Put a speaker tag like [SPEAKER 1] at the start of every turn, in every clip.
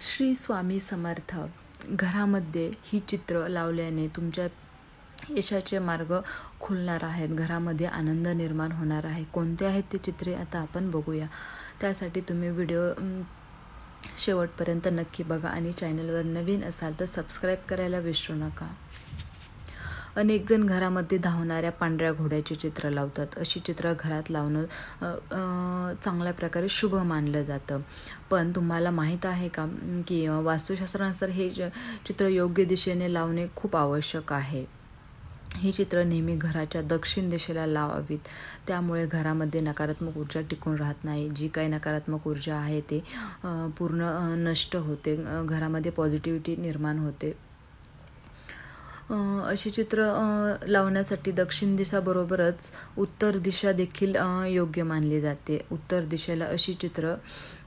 [SPEAKER 1] श्री स्वामी समर्थ. घरामध्ये ही चित्र लावल्याने तुमच्या यशाचे मार्ग खुलणार आहेत. घरामध्ये आनंद निर्माण होणार आहे. कोणते आहेत ते चित्रे आता आपण बघूया. त्यासाठी तुम्ही व्हिडिओ शेवटपर्यंत नक्की बघा आणि चॅनलवर नवीन असाल तर सबस्क्राईब करायला विसरू नका. अनेक जण घरामध्ये धावणाऱ्या पांढऱ्या घोड्याचे चित्र लावतात. अशी चित्र घरात लावणं चांगल्या प्रकारे शुभ मानलं जातं. पण तुम्हाला माहीत आहे का की वास्तुशास्त्रानुसार हे चित्र योग्य दिशेने लावणे खूप आवश्यक आहे. ही चित्र नेहमी घराच्या दक्षिण दिशेला लावावीत. त्यामुळे घरामध्ये नकारात्मक ऊर्जा टिकून राहत नाही. जी काही नकारात्मक ऊर्जा आहे ते पूर्ण नष्ट होते. घरामध्ये पॉझिटिव्हिटी निर्माण होते. अशी चित्र लावण्यासाठी दक्षिण दिशाबरोबरच उत्तर दिशा देखील योग्य मानली जाते. उत्तर दिशेला अशी चित्र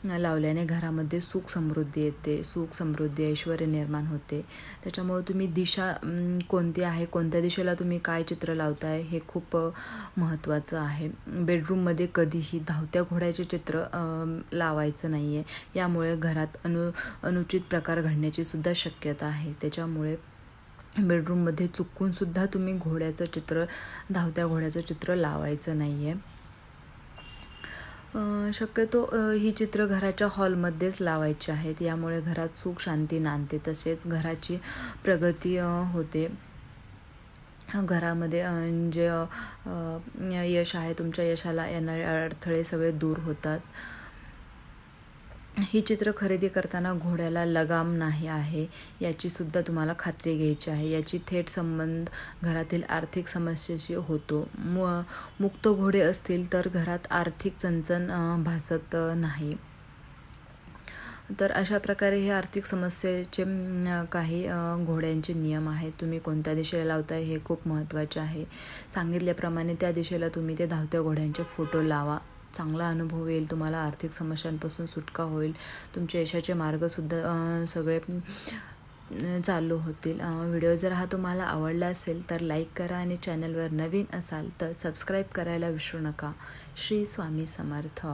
[SPEAKER 1] लावल्याने घरामध्ये सुख समृद्धी येते. सुख समृद्धी ऐश्वर्य निर्माण होते. त्याच्यामुळे तुम्ही दिशा कोणती आहे, कोणत्या दिशेला तुम्ही काय चित्र लावताय हे खूप महत्त्वाचं आहे. बेडरूममध्ये कधीही धावत्या घोड्याचे चित्र लावायचं नाही आहे. यामुळे घरात अनुचित प्रकार घडण्याची सुद्धा शक्यता आहे. त्याच्यामुळे बेडरूममध्ये चुकूनसुद्धा तुम्ही धावत्या घोड्याचं चित्र लावायचं नाही आहे. शक्यतो ही चित्र घराच्या हॉलमध्येच लावायची आहेत. यामुळे घरात सुख शांती नांदते. तसेच घराची प्रगती होते. घरामध्ये जे यश आहे, तुमच्या यशाला येणारे अडथळे सगळे दूर होतात. ही चित्र खरेदी करताना घोड्याला लगाम नाही आहे याची सुद्धा तुम्हाला खात्री घ्यायची आहे. याची थेट संबंध घरातील आर्थिक समस्येशी होतो. मुक्त घोडे असतील तर घरात आर्थिक चणचण भासत नाही. तर अशा प्रकारे हे आर्थिक समस्येचे काही घोड्यांचे नियम आहेत. तुम्ही कोणत्या दिशेला लावताय हे खूप महत्त्वाचे आहे. सांगितल्याप्रमाणे त्या दिशेला तुम्ही ते धावत्या घोड्यांचे फोटो लावा. चांगला अनुभव येईल तुम्हाला. आर्थिक समस्यांपासून सुटका होईल. तुमच्या यशाचे मार्गसुद्धा सगळे चालू होतील. व्हिडिओ जर हा तुम्हाला आवडला असेल तर लाईक करा आणि चॅनलवर नवीन असाल तर सबस्क्राईब करायला विसरू नका. श्री स्वामी समर्थ.